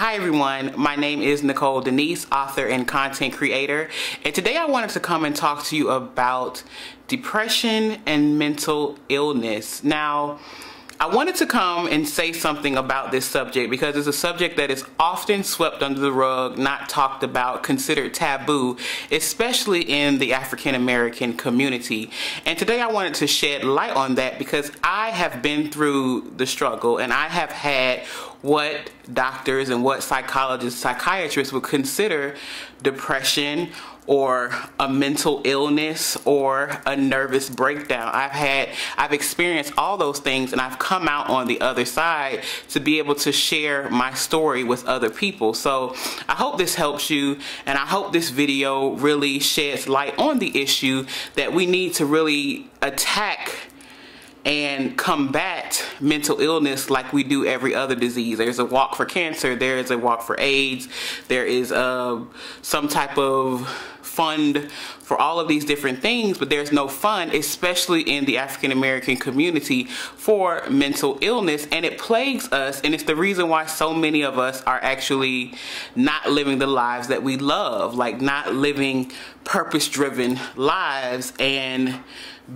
Hi everyone, my name is Nicole Denise, author and content creator, and today I wanted to come and talk to you about depression and mental illness. Now, I wanted to come and say something about this subject because it's a subject that is often swept under the rug, not talked about, considered taboo, especially in the African American community. And today I wanted to shed light on that because I have been through the struggle and I have had what doctors and what psychologists, psychiatrists would consider depression or a mental illness or a nervous breakdown. I've experienced all those things, and I've come out on the other side to be able to share my story with other people. So I hope this helps you, and I hope this video really sheds light on the issue that we need to really attack and combat mental illness like we do every other disease. There's a walk for cancer, there is a walk for AIDS, there is some type of fund for all of these different things, but there's no fund, especially in the African American community, for mental illness, and it plagues us, and it's the reason why so many of us are actually not living the lives that we love, like not living purpose-driven lives and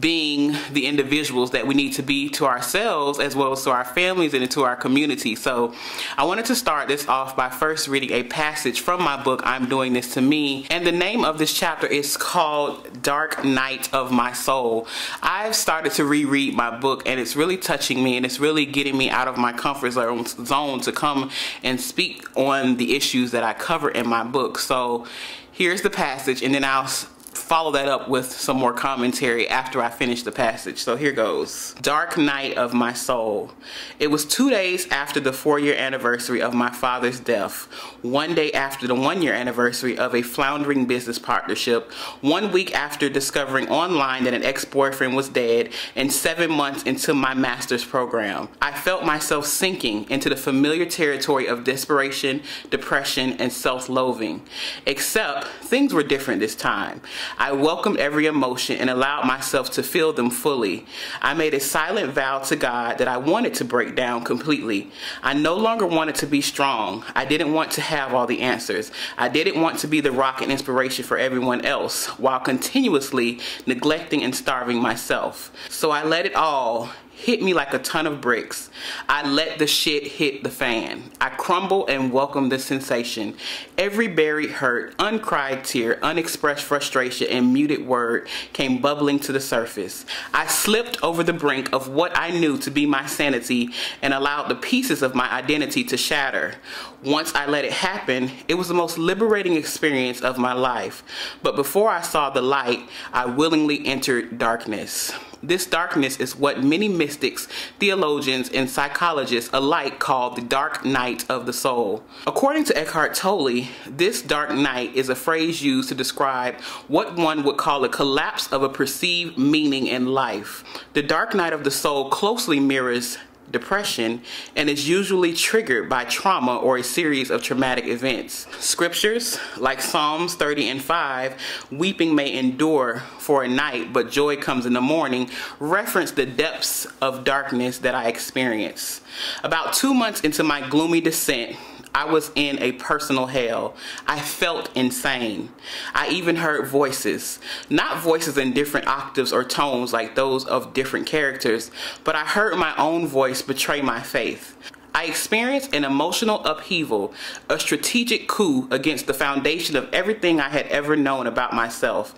being the individuals that we need to be to ourselves as well as to our families and to our community. So I wanted to start this off by first reading a passage from my book, I'm Doing This to Me, and the name of this chapter is called Dark Night of My Soul. I've started to reread my book and it's really touching me and it's really getting me out of my comfort zone to come and speak on the issues that I cover in my book. So here's the passage, and then I'll follow that up with some more commentary after I finish the passage. So here goes. Dark night of my soul. It was 2 days after the 4-year anniversary of my father's death, 1 day after the 1-year anniversary of a floundering business partnership, 1 week after discovering online that an ex-boyfriend was dead, and 7 months into my master's program. I felt myself sinking into the familiar territory of desperation, depression, and self-loathing. Except things were different this time. I welcomed every emotion and allowed myself to feel them fully. I made a silent vow to God that I wanted to break down completely. I no longer wanted to be strong. I didn't want to have all the answers. I didn't want to be the rock and inspiration for everyone else while continuously neglecting and starving myself. So I let it all hit me like a ton of bricks. I let the shit hit the fan. I crumbled and welcomed the sensation. Every buried hurt, uncried tear, unexpressed frustration, and muted word came bubbling to the surface. I slipped over the brink of what I knew to be my sanity and allowed the pieces of my identity to shatter. Once I let it happen, it was the most liberating experience of my life. But before I saw the light, I willingly entered darkness. This darkness is what many mystics, theologians, and psychologists alike call the dark night of the soul. According to Eckhart Tolle, this dark night is a phrase used to describe what one would call a collapse of a perceived meaning in life. The dark night of the soul closely mirrors depression and is usually triggered by trauma or a series of traumatic events. Scriptures like Psalms 30 and 5, weeping may endure for a night, but joy comes in the morning, reference the depths of darkness that I experience. About 2 months into my gloomy descent, I was in a personal hell. I felt insane. I even heard voices. Not voices in different octaves or tones like those of different characters, but I heard my own voice betray my faith. I experienced an emotional upheaval, a strategic coup against the foundation of everything I had ever known about myself.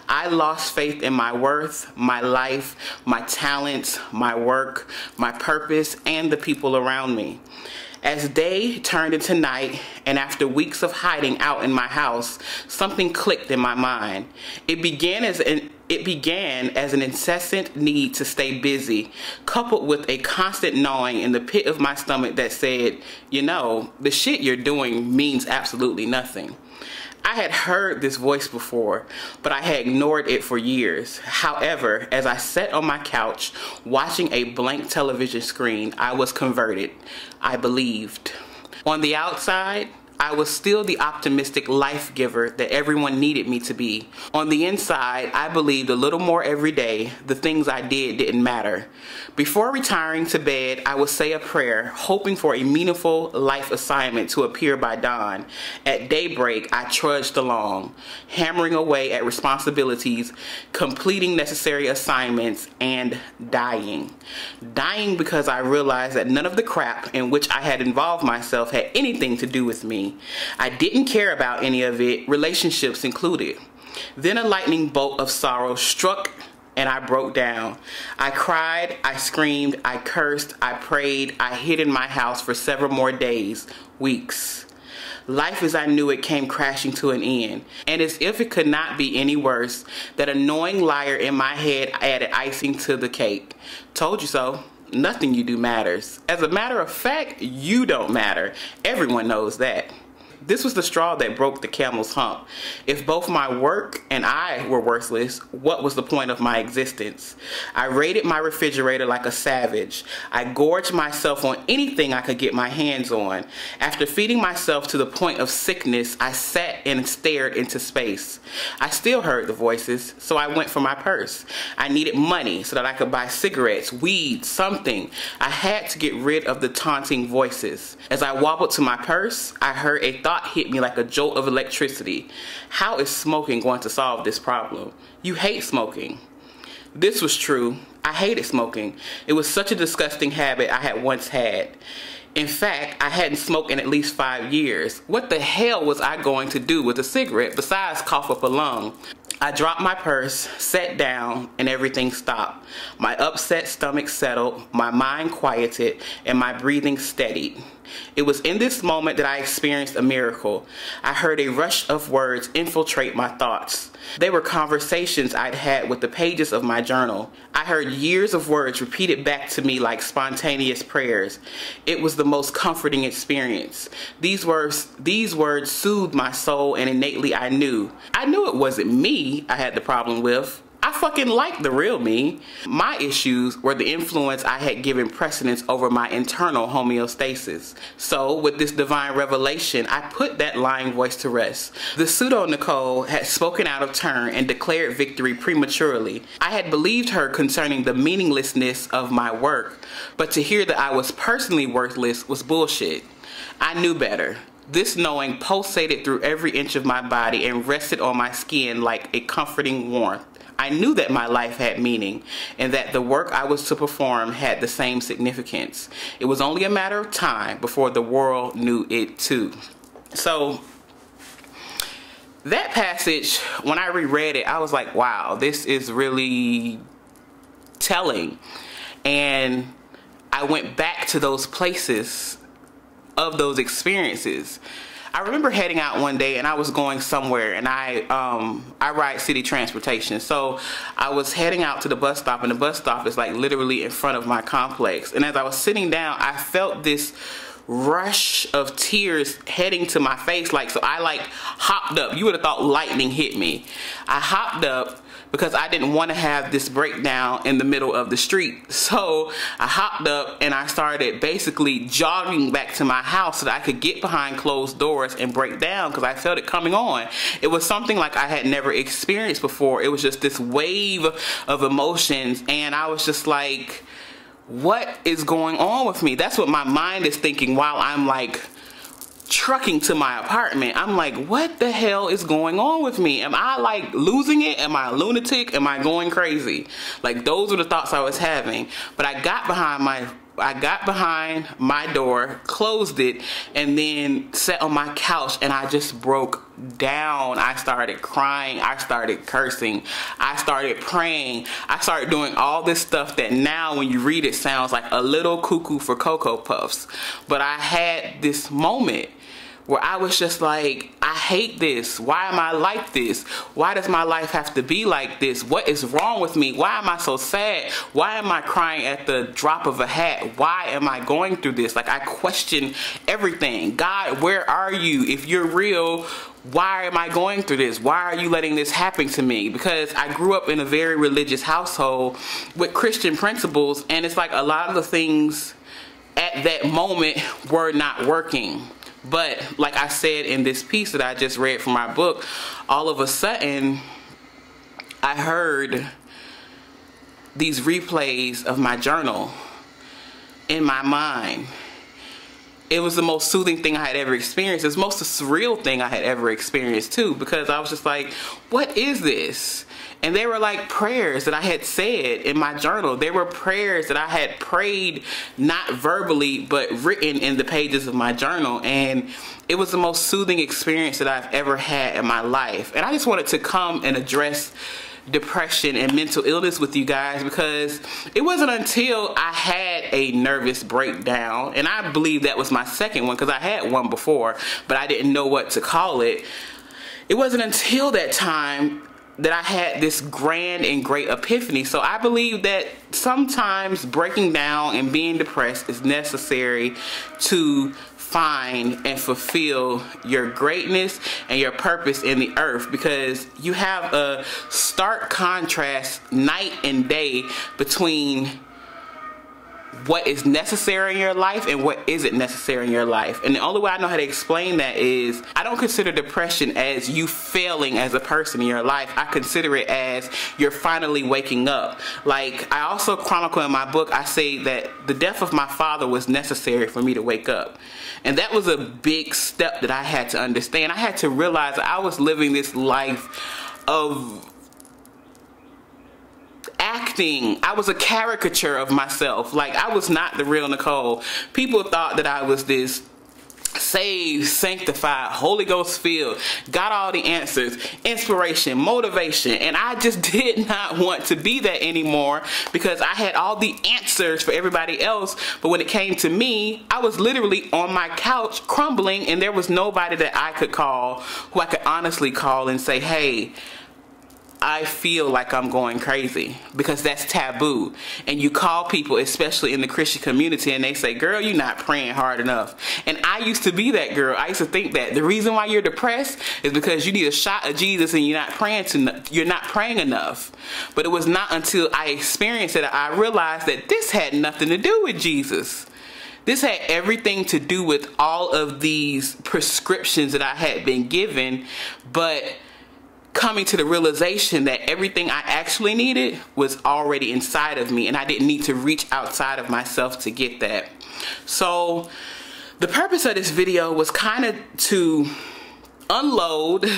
I lost faith in my worth, my life, my talents, my work, my purpose, and the people around me. As day turned into night, and after weeks of hiding out in my house, something clicked in my mind. It began as an incessant need to stay busy, coupled with a constant gnawing in the pit of my stomach that said, you know, the shit you're doing means absolutely nothing. I had heard this voice before, but I had ignored it for years. However, as I sat on my couch watching a blank television screen, I was converted. I believed. On the outside, I was still the optimistic life giver that everyone needed me to be. On the inside, I believed a little more every day the things I did didn't matter. Before retiring to bed, I would say a prayer, hoping for a meaningful life assignment to appear by dawn. At daybreak, I trudged along, hammering away at responsibilities, completing necessary assignments, and dying. Dying because I realized that none of the crap in which I had involved myself had anything to do with me. I didn't care about any of it, relationships included. Then a lightning bolt of sorrow struck and I broke down. I cried, I screamed, I cursed, I prayed, I hid in my house for several more days, weeks. Life as I knew it came crashing to an end. And as if it could not be any worse, that annoying liar in my head added icing to the cake. Told you so. Nothing you do matters. As a matter of fact, you don't matter. Everyone knows that. This was the straw that broke the camel's hump. If both my work and I were worthless, what was the point of my existence? I raided my refrigerator like a savage. I gorged myself on anything I could get my hands on. After feeding myself to the point of sickness, I sat and stared into space. I still heard the voices, so I went for my purse. I needed money so that I could buy cigarettes, weed, something. I had to get rid of the taunting voices. As I wobbled to my purse, I heard a thought hit me like a jolt of electricity. How is smoking going to solve this problem? You hate smoking. This was true. I hated smoking. It was such a disgusting habit I had once had. In fact, I hadn't smoked in at least 5 years. What the hell was I going to do with a cigarette besides cough up a lung? I dropped my purse, sat down, and everything stopped. My upset stomach settled, my mind quieted, and my breathing steadied. It was in this moment that I experienced a miracle. I heard a rush of words infiltrate my thoughts. They were conversations I'd had with the pages of my journal. I heard years of words repeated back to me like spontaneous prayers. It was the most comforting experience. These words soothed my soul, and innately I knew it wasn't me I had the problem with. I fucking liked the real me. My issues were the influence I had given precedence over my internal homeostasis. So with this divine revelation, I put that lying voice to rest. The pseudo Nicole had spoken out of turn and declared victory prematurely. I had believed her concerning the meaninglessness of my work, but to hear that I was personally worthless was bullshit. I knew better. This knowing pulsated through every inch of my body and rested on my skin like a comforting warmth. I knew that my life had meaning and that the work I was to perform had the same significance. It was only a matter of time before the world knew it too. So that passage, when I reread it, I was like, wow, this is really telling. And I went back to those places of those experiences. I remember heading out one day and I was going somewhere, and I ride city transportation. So I was heading out to the bus stop, and the bus stop is like literally in front of my complex. And as I was sitting down, I felt this rush of tears heading to my face. So I like hopped up. You would have thought lightning hit me. I hopped up because I didn't want to have this breakdown in the middle of the street. So I hopped up and I started basically jogging back to my house so that I could get behind closed doors and break down, because I felt it coming on. It was something like I had never experienced before. It was just this wave of emotions, and I was just like, what is going on with me? That's what my mind is thinking while I'm like trucking to my apartment. I'm like, what the hell is going on with me? Am I like losing it? Am I a lunatic? Am I going crazy? Like, those were the thoughts I was having. But I got behind my door, closed it, and then sat on my couch, and I just broke down. I started crying. I started cursing. I started praying. I started doing all this stuff that now when you read it sounds like a little cuckoo for Cocoa Puffs. But I had this moment where I was just like, I hate this. Why am I like this? Why does my life have to be like this? What is wrong with me? Why am I so sad? Why am I crying at the drop of a hat? Why am I going through this? Like, I question everything. God, where are you? If you're real, why am I going through this? Why are you letting this happen to me? Because I grew up in a very religious household with Christian principles, and it's like a lot of the things at that moment were not working. But like I said in this piece that I just read from my book, all of a sudden I heard these replays of my journal in my mind. It was the most soothing thing I had ever experienced. It was the most surreal thing I had ever experienced too, because I was just like, what is this? And they were like prayers that I had said in my journal. They were prayers that I had prayed, not verbally, but written in the pages of my journal. And it was the most soothing experience that I've ever had in my life. And I just wanted to come and address depression and mental illness with you guys, because it wasn't until I had a nervous breakdown, and I believe that was my second one because I had one before, but I didn't know what to call it. It wasn't until that time that I had this grand and great epiphany. So I believe that sometimes breaking down and being depressed is necessary to find and fulfill your greatness and your purpose in the earth, because you have a stark contrast night and day between what is necessary in your life and what isn't necessary in your life. And the only way I know how to explain that is, I don't consider depression as you failing as a person in your life. I consider it as you're finally waking up. Like I also chronicle in my book, I say that the death of my father was necessary for me to wake up. And that was a big step that I had to understand. I had to realize that I was living this life of acting. I was a caricature of myself. Like I was not the real Nicole. People thought that I was this saved, sanctified, Holy Ghost filled, got all the answers, inspiration, motivation, and I just did not want to be that anymore, because I had all the answers for everybody else, but when it came to me, I was literally on my couch crumbling, and there was nobody that I could call, who I could honestly call and say, hey, I feel like I'm going crazy, because that's taboo. And you call people, especially in the Christian community, and they say, girl, you're not praying hard enough. And I used to be that girl. I used to think that the reason why you're depressed is because you need a shot of Jesus and you're not praying enough. But it was not until I experienced it that I realized that this had nothing to do with Jesus. This had everything to do with all of these prescriptions that I had been given, but coming to the realization that everything I actually needed was already inside of me, and I didn't need to reach outside of myself to get that. So the purpose of this video was kind of to unload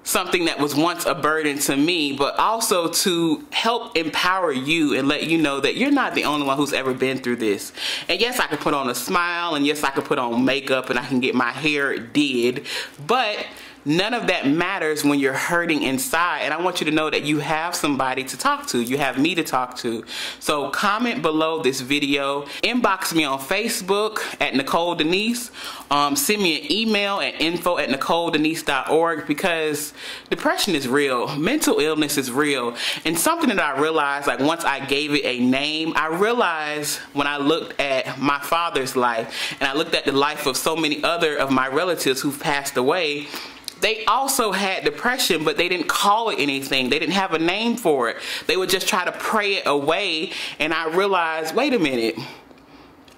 something that was once a burden to me, but also to help empower you and let you know that you're not the only one who's ever been through this. And yes, I can put on a smile, and yes, I can put on makeup, and I can get my hair did, but none of that matters when you're hurting inside. And I want you to know that you have somebody to talk to. You have me to talk to. So comment below this video. Inbox me on Facebook at Nicole Denise. Send me an email at info@NicoleDenise.org, because depression is real. Mental illness is real. And something that I realized, like once I gave it a name, I realized when I looked at my father's life, and I looked at the life of so many other of my relatives who've passed away, they also had depression, but they didn't call it anything. They didn't have a name for it. They would just try to pray it away. And I realized, wait a minute,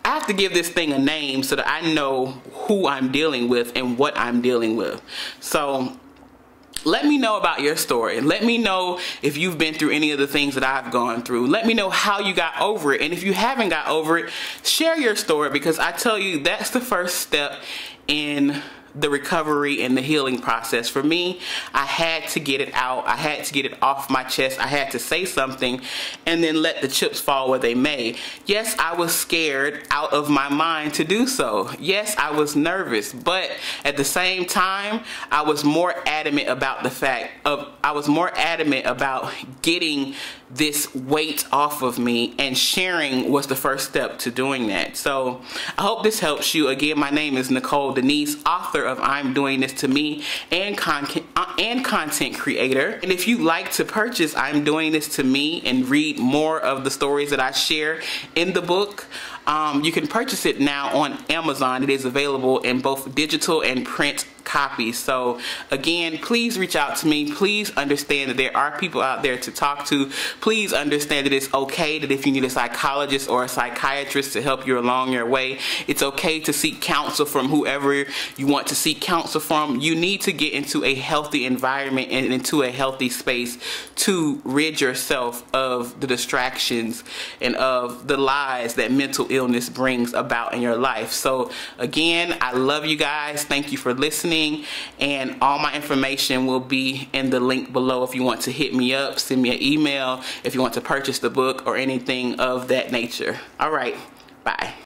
I have to give this thing a name so that I know who I'm dealing with and what I'm dealing with. So let me know about your story. Let me know if you've been through any of the things that I've gone through. Let me know how you got over it. And if you haven't got over it, share your story, because I tell you, that's the first step in the recovery and the healing process. For me, I had to get it out. I had to get it off my chest. I had to say something and then let the chips fall where they may. Yes, I was scared out of my mind to do so. Yes, I was nervous, but at the same time, I was more adamant about the fact of, I was more adamant about getting this weight off of me, and sharing was the first step to doing that. So I hope this helps you. Again, my name is Nicole Denise, author of I'm Doing This to Me, and content creator. And if you'd like to purchase I'm Doing This to Me and read more of the stories that I share in the book, you can purchase it now on Amazon. It is available in both digital and print copies. So again, please reach out to me. Please understand that there are people out there to talk to. Please understand that it's okay that if you need a psychologist or a psychiatrist to help you along your way, it's okay to seek counsel from whoever you want to seek counsel from. You need to get into a healthy environment and into a healthy space to rid yourself of the distractions and of the lies that mental illness brings about in your life. So again, I love you guys. Thank you for listening, and all my information will be in the link below if you want to hit me up, send me an email if you want to purchase the book or anything of that nature. All right, bye.